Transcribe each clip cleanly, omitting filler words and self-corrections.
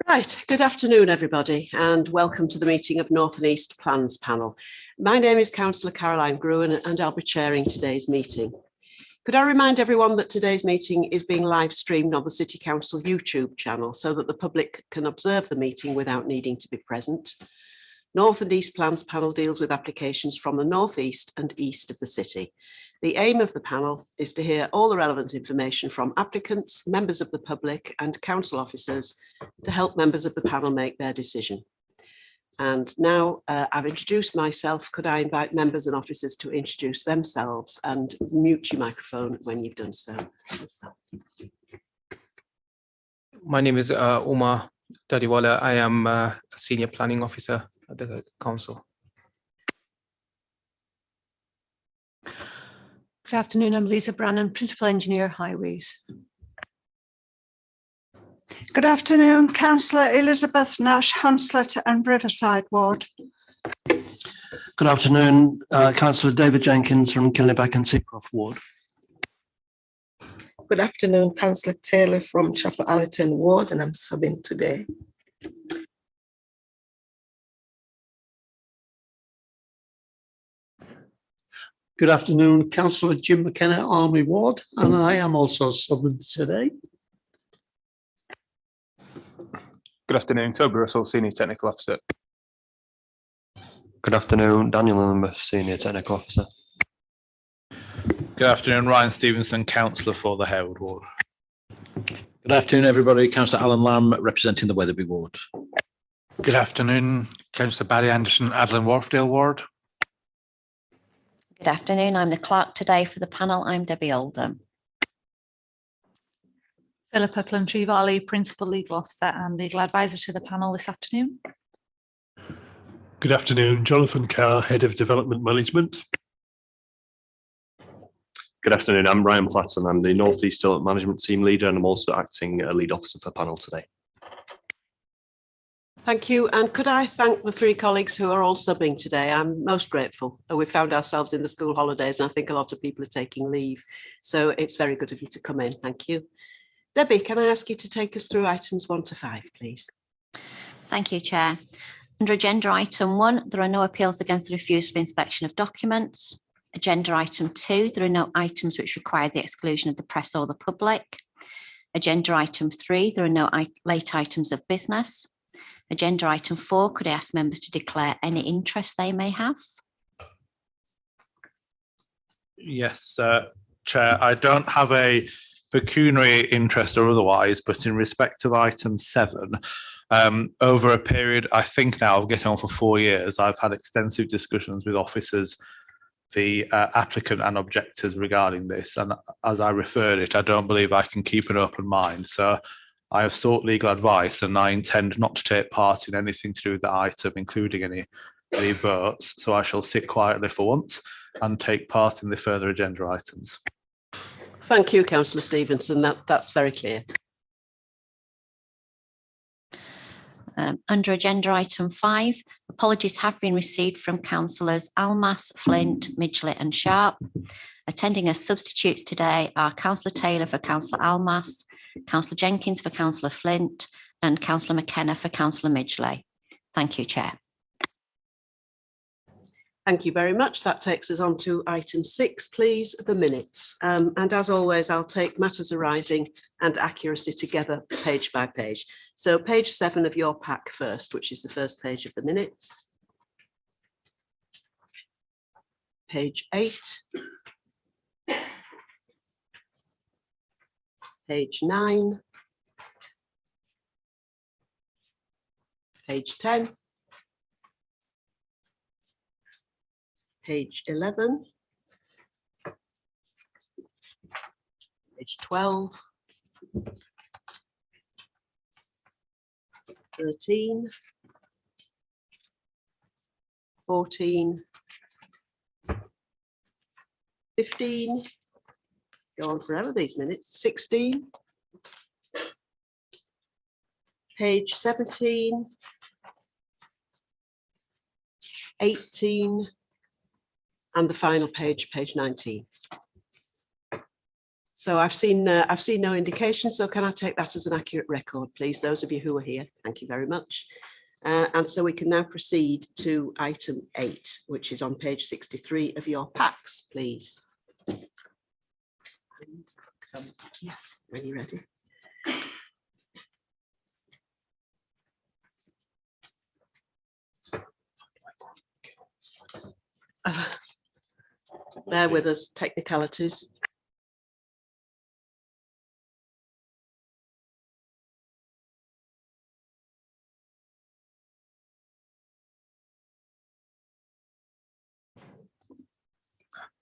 Right, good afternoon everybody and welcome to the meeting of North and East Plans Panel. My name is Councillor Caroline Gruen and I'll be chairing today's meeting. Could I remind everyone that today's meeting is being live streamed on the City Council YouTube channel so that the public can observe the meeting without needing to be present. North and East Plans Panel deals with applications from the north east and east of the city. The aim of the panel is to hear all the relevant information from applicants, members of the public and council officers to help members of the panel make their decision. And now I've introduced myself. Could I invite members and officers to introduce themselves and mute your microphone when you've done so? My name is Umar Dadiwala. I am a senior planning officer at the council. Good afternoon, I'm Lisa Brannan, Principal Engineer, Highways. Good afternoon, Councillor Elizabeth Nash, Hunslet and Riverside Ward. Good afternoon, Councillor David Jenkins from Kilnebeck and Seacroft Ward. Good afternoon, Councillor Taylor from Chapel Allerton Ward, and I'm subbing today. Good afternoon, Councillor Jim McKenna, Army Ward, and I am also subbing today. Good afternoon, Toby Russell, Senior Technical Officer. Good afternoon, Daniel Lambeth, Senior Technical Officer. Good afternoon, Ryan Stephenson, Councillor for the Harewood Ward. Good afternoon, everybody. Councillor Alan Lamb, representing the Wetherby Ward. Good afternoon, Councillor Barry Anderson, Adlin Wharfdale Ward. Good afternoon, I'm the clerk today for the panel. I'm Debbie Oldham. Philippa Plumtree-Varley, Principal Legal Officer and Legal Advisor to the panel this afternoon. Good afternoon, Jonathan Carr, Head of Development Management. Good afternoon, I'm Ryan Platton. I'm the North East Development Management Team Leader and I'm also acting lead officer for panel today. Thank you. And could I thank the three colleagues who are all subbing today? I'm most grateful. We found ourselves in the school holidays and I think a lot of people are taking leave. So it's very good of you to come in. Thank you. Debbie, can I ask you to take us through items 1 to 5, please? Thank you, Chair. Under agenda item 1, there are no appeals against the refusal of inspection of documents. Agenda item 2, there are no items which require the exclusion of the press or the public. Agenda item 3, there are no late items of business. Agenda item 4, could I ask members to declare any interest they may have? Yes, Chair, I don't have a pecuniary interest or otherwise, but in respect of item 7, over a period, I think now of getting on for 4 years, I've had extensive discussions with officers, the applicant and objectors regarding this. And as I referred it, I don't believe I can keep an open mind. So I have sought legal advice and I intend not to take part in anything to do with the item, including any votes. So I shall sit quietly for once and take part in the further agenda items. Thank you, Councillor Stephenson. That's very clear. Under agenda item 5, apologies have been received from councillors Almas, Flint, Midgley and Sharp. Attending as substitutes today are Councillor Taylor for Councillor Almas, Councillor Jenkins for Councillor Flint and Councillor McKenna for Councillor Midgley. Thank you, Chair. Thank you very much. That takes us on to item 6, please, the minutes. And as always, I'll take matters arising and accuracy together page by page. So page 7 of your pack first, which is the first page of the minutes. Page 8. Page 9. Page 10. Page 11, page 12, 13, 14, 15, go on forever these minutes, 16, page 17, 18, and the final page, page 19. So I've seen no indication. So can I take that as an accurate record, please? Those of you who are here, thank you very much. And so we can now proceed to item 8, which is on page 63 of your packs, please. Yes, when you're ready. Bear with us, technicalities.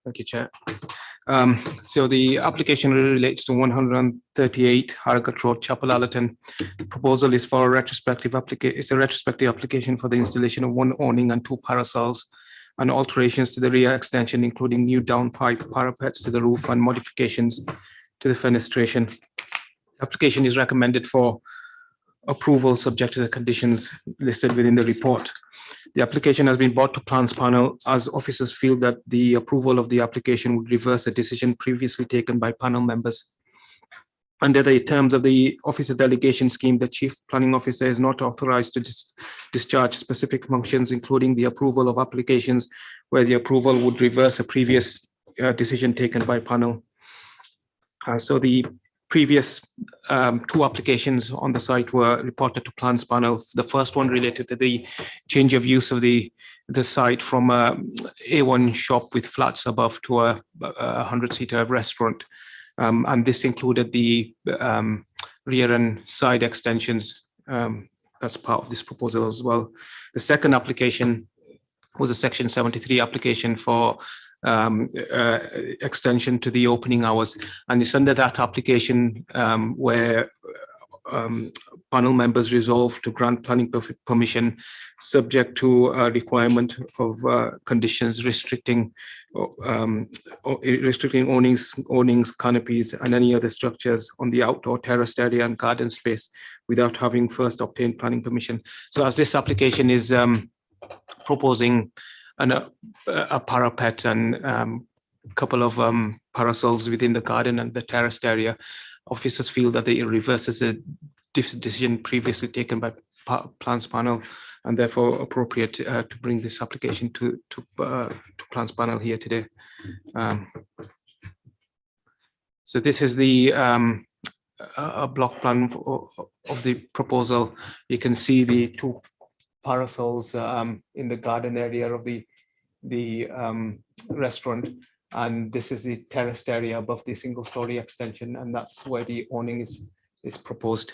Thank you, Chair. So the application relates to 138 Harrogate Road, Chapel Allerton. The proposal is for a retrospective application. It's a retrospective application for the installation of 1 awning and 2 parasols and alterations to the rear extension, including new downpipe parapets to the roof and modifications to the fenestration. The application is recommended for approval subject to the conditions listed within the report. The application has been brought to plans panel as officers feel that the approval of the application would reverse a decision previously taken by panel members. Under the terms of the officer delegation scheme, the chief planning officer is not authorized to discharge specific functions, including the approval of applications where the approval would reverse a previous decision taken by panel. So the previous 2 applications on the site were reported to plans panel. The first one related to the change of use of the site from a A1 shop with flats above to a 100-seater restaurant. And this included the rear and side extensions. That's part of this proposal as well. The second application was a Section 73 application for extension to the opening hours, and it's under that application where panel members resolved to grant planning permission subject to a requirement of conditions restricting awnings, canopies, and any other structures on the outdoor terraced area and garden space without having first obtained planning permission. So as this application is proposing a parapet and a couple of parasols within the garden and the terraced area, officers feel that it reverses a decision previously taken by plans panel, and therefore appropriate to bring this application to plans panel here today. So this is the a block plan of the proposal. You can see the 2 parasols in the garden area of the restaurant, and this is the terraced area above the single-story extension, and that's where the awning is proposed.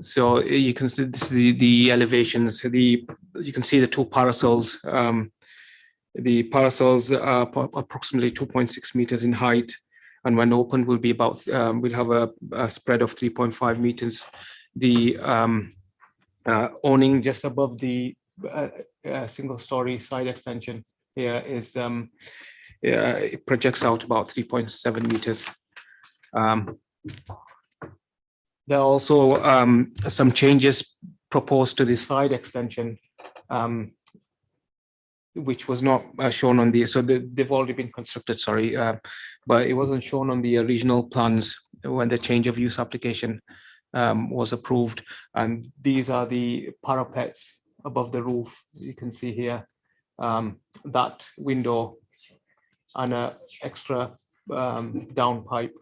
So you can see this is the elevations. You can see the 2 parasols. The parasols are approximately 2.6 meters in height, and when opened will be about we'll have a spread of 3.5 meters. The awning just above the single-story side extension here is it projects out about 3.7 meters. There are also some changes proposed to the side extension, which was not shown on the, so they've already been constructed, sorry, but it wasn't shown on the original plans when the change of use application was approved. And these are the parapets above the roof. You can see here that window and an extra downpipe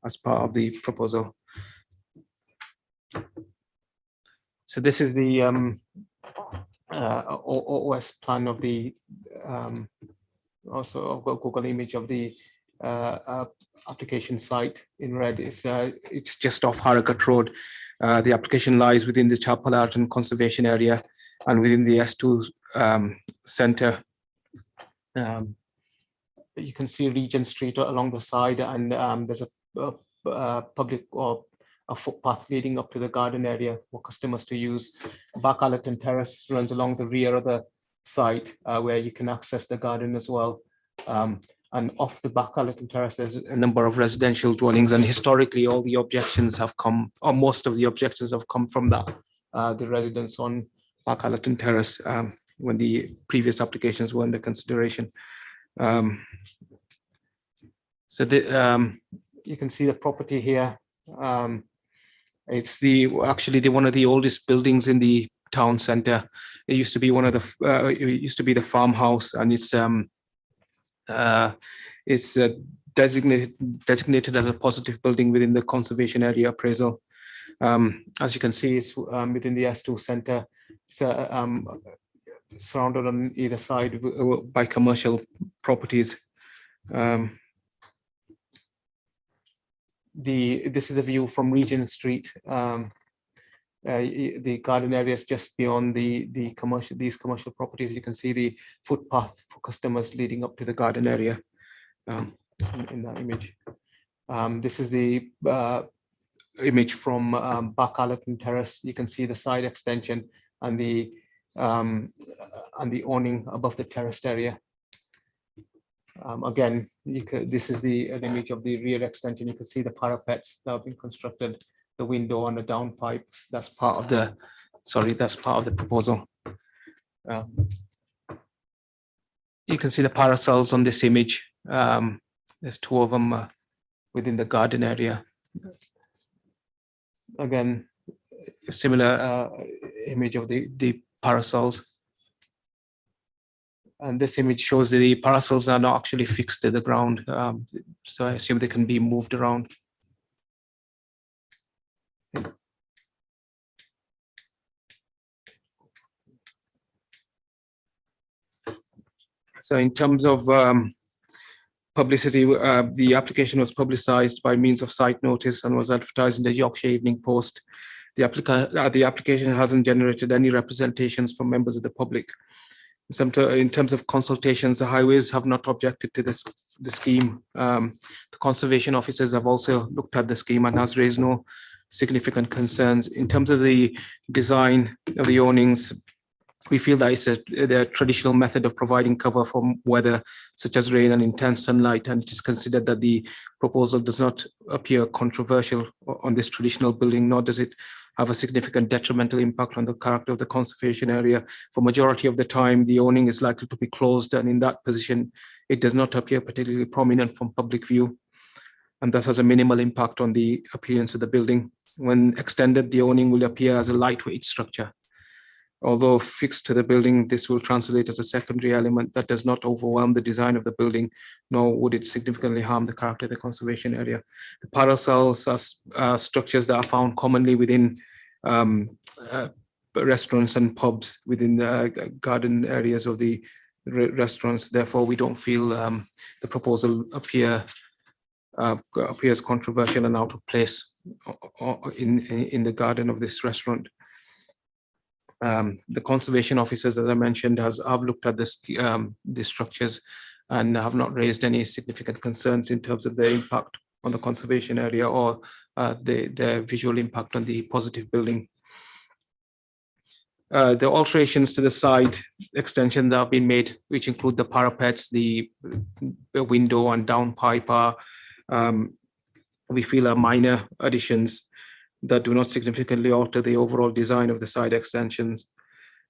as part of the proposal. So this is the OS plan of the also a Google image of the application site in red. It's just off Harrogate Road. The application lies within the Chapel Allerton Conservation Area and within the S2 centre. You can see Regent Street along the side, and there's a public or a footpath leading up to the garden area for customers to use. Back Allerton Terrace runs along the rear of the site where you can access the garden as well. And off the Back Allerton Terrace, there's a number of residential dwellings, and historically all the objections have come, or most of the objections have come from that, the residents on Back Allerton Terrace when the previous applications were under consideration. So you can see the property here. It's actually one of the oldest buildings in the town centre. It used to be one of the it used to be the farmhouse, and it's designated as a positive building within the conservation area appraisal. As you can see, it's within the S2 centre. It's surrounded on either side by commercial properties. This is a view from Regent Street. The garden area is just beyond these commercial properties. You can see the footpath for customers leading up to the garden area in that image. This is the image from Back Allerton Terrace. You can see the side extension and the awning above the terraced area. Again, this is the image of the rear extension. You can see the parapets that have been constructed, the window and the downpipe. That's part of the proposal. You can see the parasols on this image. There's two of them within the garden area. Again, a similar image of the parasols. And this image shows that the parasols are not actually fixed to the ground. So I assume they can be moved around. So in terms of publicity, the application was publicized by means of site notice and was advertised in the Yorkshire Evening Post. The application hasn't generated any representations from members of the public. In terms of consultations, the highways have not objected to the scheme. The conservation officers have also looked at the scheme and has raised no significant concerns. In terms of the design of the awnings, we feel that it's the traditional method of providing cover from weather such as rain and intense sunlight, and it is considered that the proposal does not appear controversial on this traditional building, nor does it have a significant detrimental impact on the character of the conservation area. For majority of the time, the awning is likely to be closed, and in that position, it does not appear particularly prominent from public view, and thus has a minimal impact on the appearance of the building. When extended, the awning will appear as a lightweight structure. Although fixed to the building, this will translate as a secondary element that does not overwhelm the design of the building, nor would it significantly harm the character of the conservation area. The parasols are structures that are found commonly within restaurants and pubs within the garden areas of the restaurants. Therefore, we don't feel the proposal appears controversial and out of place in the garden of this restaurant. The conservation officers, as I mentioned, have looked at the structures and have not raised any significant concerns in terms of their impact on the conservation area or the visual impact on the positive building. The alterations to the side extension that have been made, which include the parapets, the window and downpipe, are we feel are minor additions that do not significantly alter the overall design of the side extensions.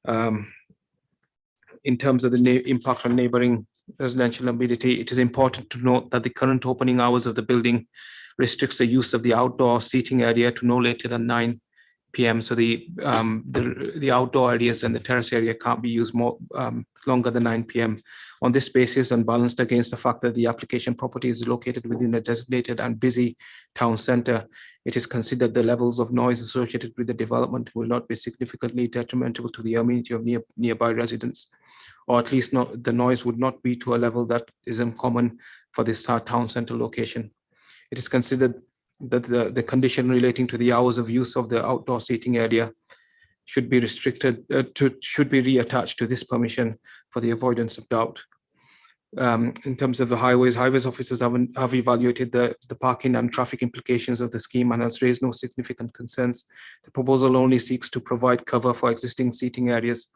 In terms of the impact on neighbouring residential amenity, it is important to note that the current opening hours of the building restricts the use of the outdoor seating area to no later than 9 p.m. So the outdoor areas and the terrace area can't be used more longer than 9 p.m. On this basis, and balanced against the fact that the application property is located within a designated and busy town centre, it is considered the levels of noise associated with the development will not be significantly detrimental to the amenity of nearby residents, or at least the noise would not be to a level that is uncommon for this town centre location. It is considered that the condition relating to the hours of use of the outdoor seating area should be should be reattached to this permission for the avoidance of doubt. In terms of the highways officers have evaluated the parking and traffic implications of the scheme and has raised no significant concerns. The proposal only seeks to provide cover for existing seating areas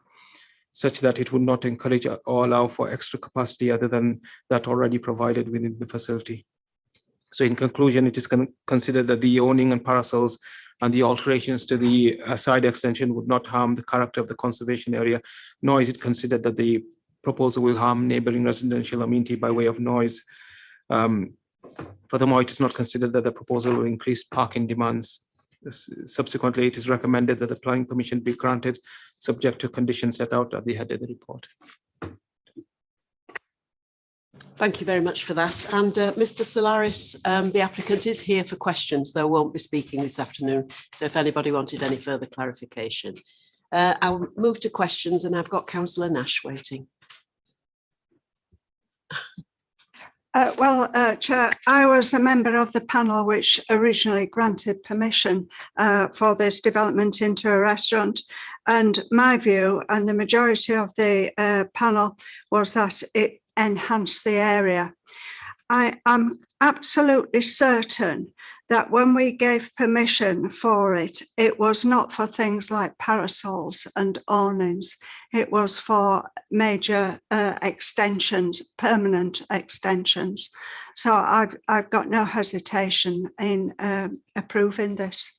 such that it would not encourage or allow for extra capacity other than that already provided within the facility. So in conclusion, it is considered that the awning and parasols and the alterations to the side extension would not harm the character of the conservation area, nor is it considered that the proposal will harm neighboring residential amenity by way of noise. Furthermore, it is not considered that the proposal will increase parking demands. Subsequently, it is recommended that the planning permission be granted subject to conditions set out at the head of the report. Thank you very much for that. And Mr. Solaris, the applicant is here for questions, though won't be speaking this afternoon. So if anybody wanted any further clarification, I'll move to questions, and I've got Councillor Nash waiting. Chair, I was a member of the panel which originally granted permission for this development into a restaurant, and my view and the majority of the panel was that it enhanced the area. I am absolutely certain that when we gave permission for it, it was not for things like parasols and awnings. It was for major extensions, permanent extensions. So I've got no hesitation in approving this.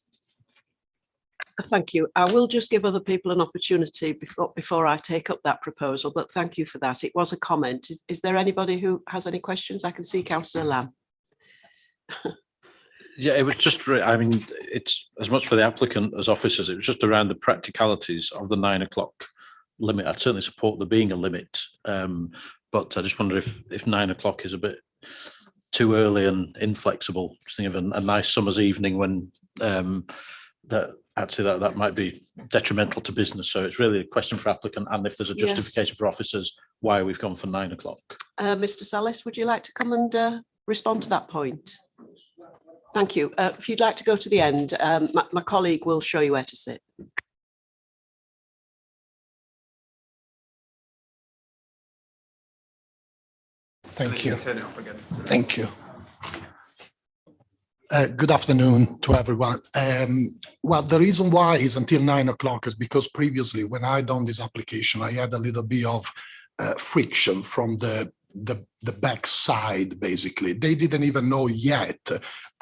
Thank you. I will just give other people an opportunity before I take up that proposal, but thank you for that. It was a comment. Is there anybody who has any questions? I can see Councillor Lamb. Yeah, it was just, I mean, it's as much for the applicant as officers. It was just around the practicalities of the 9 o'clock limit. I'd certainly support there being a limit, but I just wonder if 9 o'clock is a bit too early and inflexible. Just think of a nice summer's evening when that might be detrimental to business. So it's really a question for applicant, and if there's a justification for officers why we've gone for 9 o'clock. Mr. Salis, would you like to come and respond to that point? Thank you. If you'd like to go to the end, my colleague will show you where to sit. Thank you. Thank you. Good afternoon to everyone. Well, the reason why is until 9 o'clock is because previously when I done this application, I had a little bit of friction from the back side. Basically, they didn't even know yet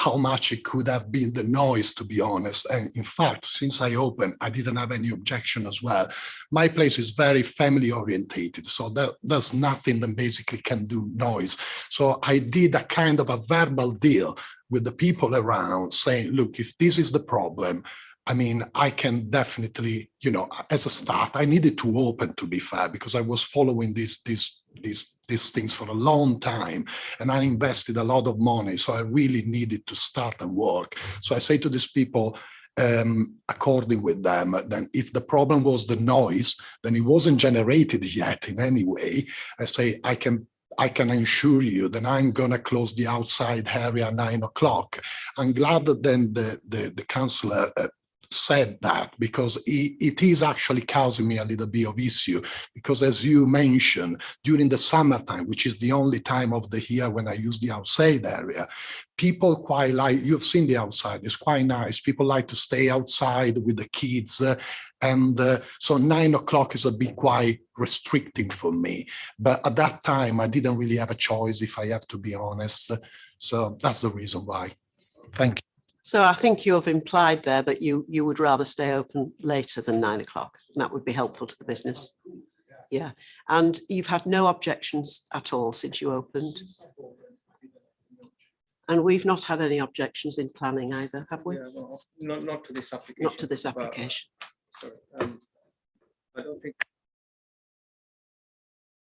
how much it could have been the noise, to be honest. And in fact, since I opened, I didn't have any objection as well. My place is very family orientated, so there's nothing that basically can do noise. So I did a kind of a verbal deal with the people around saying, look, if this is the problem, I mean, I can definitely, you know, as a start, I needed to open, to be fair, because I was following these things for a long time, and I invested a lot of money. So I really needed to start and work. So I say to these people, according with them, then if the problem was the noise, then it wasn't generated yet in any way. I say, I can assure you that I'm going to close the outside area at 9 o'clock. I'm glad that then the councillor said that, because it is actually causing me a little bit of issue, because as you mentioned, during the summertime, which is the only time of the year when I use the outside area, people quite like, you've seen the outside, it's quite nice. People like to stay outside with the kids, and so 9 o'clock is a bit quite restricting for me. But at that time, I didn't really have a choice, if I have to be honest. So that's the reason why. Thank you. So I think you have implied there that you would rather stay open later than 9 o'clock, and that would be helpful to the business. Yeah, and you've had no objections at all since you opened. And we've not had any objections in planning either, have we? Yeah, well, not to this application. Not to this application.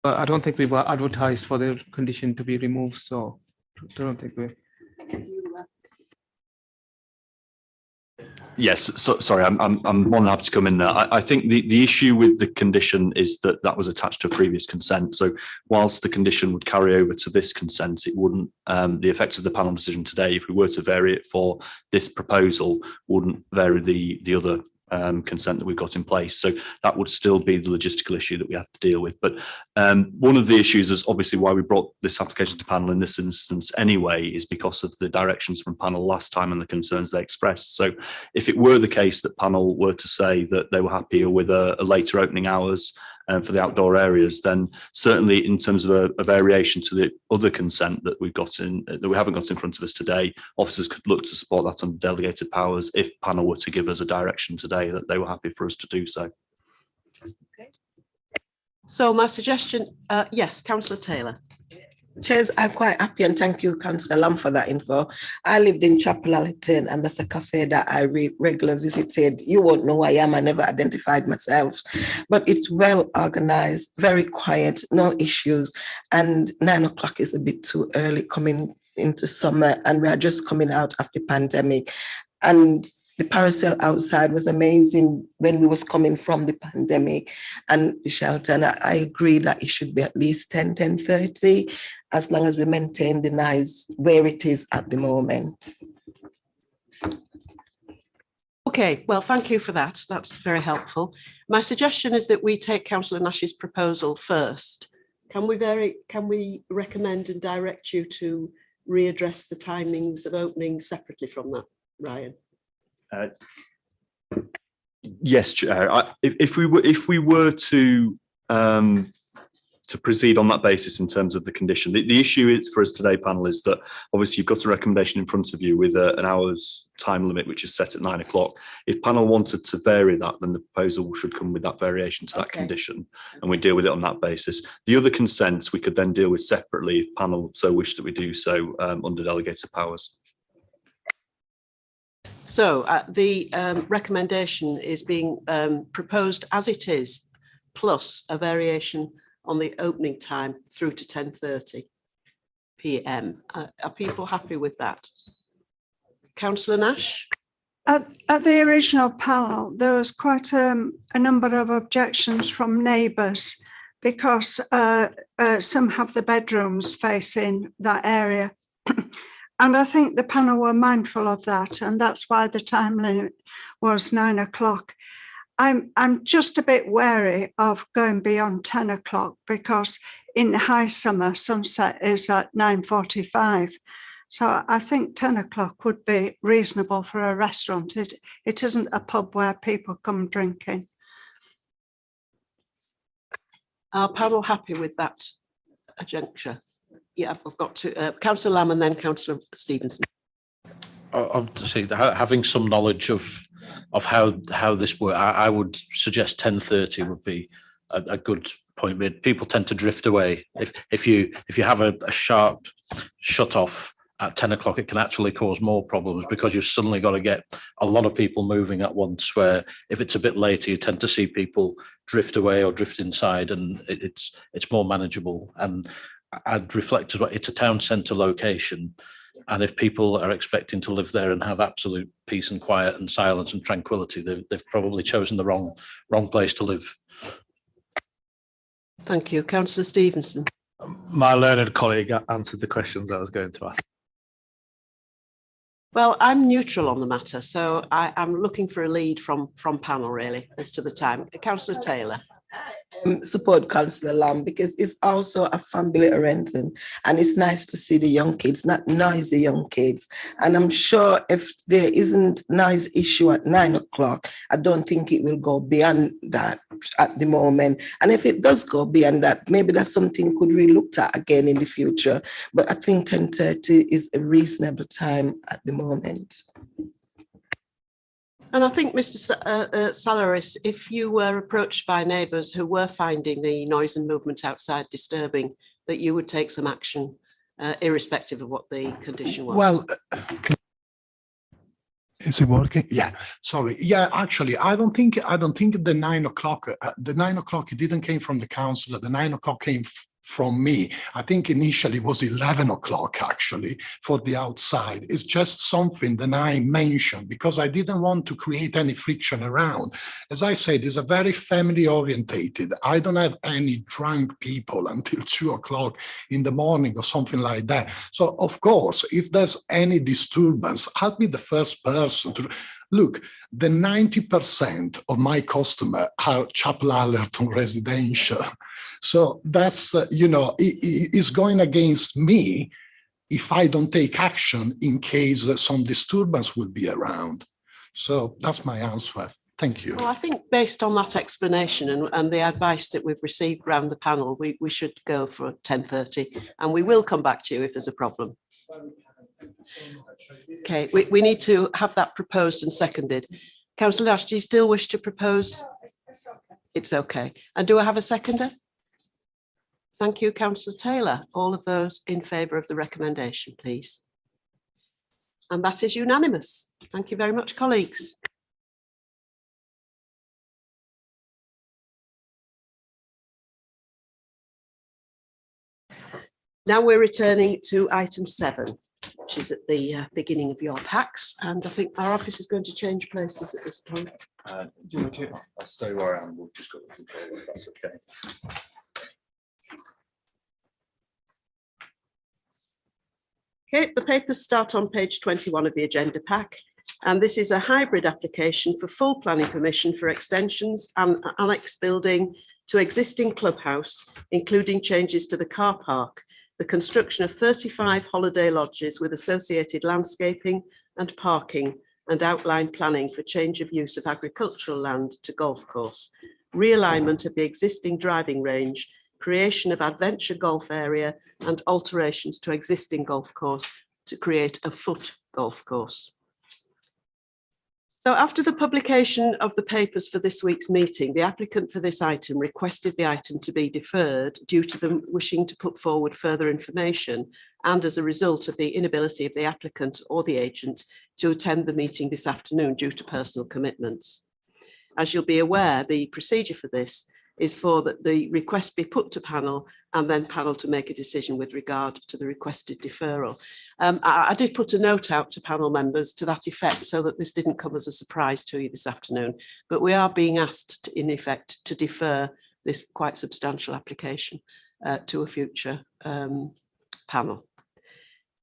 I don't think we've advertised for the condition to be removed, so I don't think we. Yes, so, sorry, I'm more than happy to come in there. I think the issue with the condition is that was attached to a previous consent. So whilst the condition would carry over to this consent, it wouldn't, the effect of the panel decision today, if we were to vary it for this proposal, wouldn't vary the other consent that we've got in place. So that would still be the logistical issue that we have to deal with. But one of the issues is obviously why we brought this application to panel in this instance anyway, is because of the directions from panel last time and the concerns they expressed. So if it were the case that panel were to say that they were happier with a later opening hours for the outdoor areas, then certainly in terms of a variation to the other consent that we've got in, that we haven't got in front of us today, officers could look to support that under delegated powers if panel were to give us a direction today that they were happy for us to do so. Okay. So my suggestion, yes, Councillor Taylor. Chairs, I'm quite happy and thank you, Councillor Lamb, for that info. I lived in Chapel Allerton and that's a cafe that I regularly visited. You won't know who I am. I never identified myself, but it's well organized, very quiet, no issues. And 9 o'clock is a bit too early coming into summer and we are just coming out of the pandemic. And the parasol outside was amazing when we was coming from the pandemic and the shelter. And I agree that it should be at least 10:30, as long as we maintain the nice where it is at the moment. Okay, well, thank you for that. That's very helpful. My suggestion is that we take Councillor Nash's proposal first. Can we recommend and direct you to readdress the timings of opening separately from that, Ryan? Yes, Chair. If we were to proceed on that basis in terms of the condition, the issue is for us today, panel, is that obviously you've got a recommendation in front of you with an hour's time limit, which is set at 9 o'clock. If panel wanted to vary that, then the proposal should come with that variation to that condition, and we deal with it on that basis. The other consents we could then deal with separately if panel so wished that we do so under delegated powers. So the recommendation is being proposed as it is, plus a variation on the opening time through to 10:30 p.m. Are people happy with that? Councillor Nash? At the original panel, there was quite a number of objections from neighbours because some have the bedrooms facing that area. And I think the panel were mindful of that, and that's why the time limit was 9 o'clock. I'm just a bit wary of going beyond 10 o'clock because in the high summer, sunset is at 9:45. So I think 10 o'clock would be reasonable for a restaurant. It isn't a pub where people come drinking. Are panel happy with that juncture? Yeah, I've got to Councillor Lamb and then Councillor Stephenson. Obviously, having some knowledge of how this works, I would suggest 10:30 would be a good point. People tend to drift away. If you have a sharp shut off at 10 o'clock, it can actually cause more problems because you've suddenly got to get a lot of people moving at once, where if it's a bit later, you tend to see people drift away or drift inside, and it's more manageable. And I'd reflect as well, it's a town centre location. And if people are expecting to live there and have absolute peace and quiet and silence and tranquility, they've probably chosen the wrong place to live. Thank you. Councillor Stephenson. My learned colleague answered the questions I was going to ask. Well, I'm neutral on the matter, so I'm looking for a lead from panel really as to the time. Councillor Taylor. Support Councillor Lamb because it's also a family oriented and it's nice to see the young kids, not noisy young kids. And I'm sure if there isn't noise issue at 9 o'clock, I don't think it will go beyond that at the moment. And if it does go beyond that, maybe that's something could be looked at again in the future. But I think 10:30 is a reasonable time at the moment. And I think, Mr. Salaris, if you were approached by neighbours who were finding the noise and movement outside disturbing, that you would take some action, irrespective of what the condition was. Well, is it working? Yeah, sorry. Yeah, actually, I don't think the 9 o'clock. The 9 o'clock, it didn't came from the councillor. The 9 o'clock came from me. I think initially it was 11 o'clock actually for the outside. It's just something that I mentioned because I didn't want to create any friction around. As I said, it's a very family orientated. I don't have any drunk people until 2 o'clock in the morning or something like that. So of course, if there's any disturbance, I'll be the first person to look. The 90% of my customer are Chapel Allerton residential. So that's, it's going against me if I don't take action in case some disturbance will be around. So that's my answer. Thank you. Well, I think based on that explanation and the advice that we've received around the panel, we should go for 10:30 and we will come back to you if there's a problem. Okay, we need to have that proposed and seconded. Councillor Nash, do you still wish to propose? It's okay. And do I have a seconder? Thank you, Councillor Taylor. All of those in favour of the recommendation, please. And that is unanimous. Thank you very much, colleagues. Now we're returning to item 7, which is at the beginning of your packs. And I think our office is going to change places at this point. Do you want me to? I'll stay where I am. We've just got the control, if that's okay. Okay, the papers start on page 21 of the agenda pack. And this is a hybrid application for full planning permission for extensions and annex building to existing clubhouse, including changes to the car park, the construction of 35 holiday lodges with associated landscaping and parking and outline planning for change of use of agricultural land to golf course, realignment of the existing driving range, creation of adventure golf area and alterations to existing golf course to create a foot golf course. So after the publication of the papers for this week's meeting, the applicant for this item requested the item to be deferred due to them wishing to put forward further information and as a result of the inability of the applicant or the agent to attend the meeting this afternoon due to personal commitments. As you'll be aware, the procedure for this is for that the request be put to panel and then panel to make a decision with regard to the requested deferral. I did put a note out to panel members to that effect so that this didn't come as a surprise to you this afternoon, but we are being asked in effect to defer this quite substantial application to a future panel.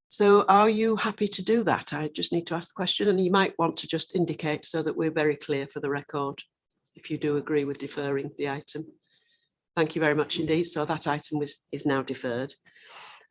So are you happy to do that? I just need to ask the question, and you might want to just indicate so that we're very clear for the record if you do agree with deferring the item. Thank you very much indeed. So that item is now deferred.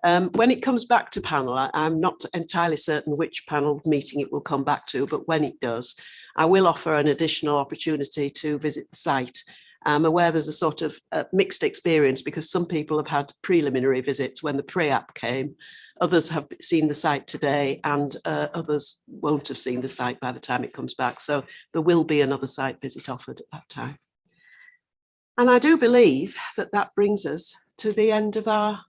When it comes back to panel, I'm not entirely certain which panel meeting it will come back to, but when it does, I will offer an additional opportunity to visit the site. I'm aware there's a sort of mixed experience because some people have had preliminary visits when the pre-app came. Others have seen the site today and others won't have seen the site by the time it comes back. So there will be another site visit offered at that time. And I do believe that that brings us to the end of our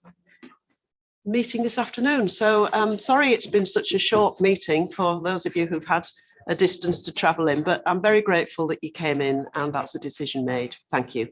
meeting this afternoon. So I'm sorry it's been such a short meeting for those of you who've had a distance to travel in, but I'm very grateful that you came in and that's a decision made. Thank you.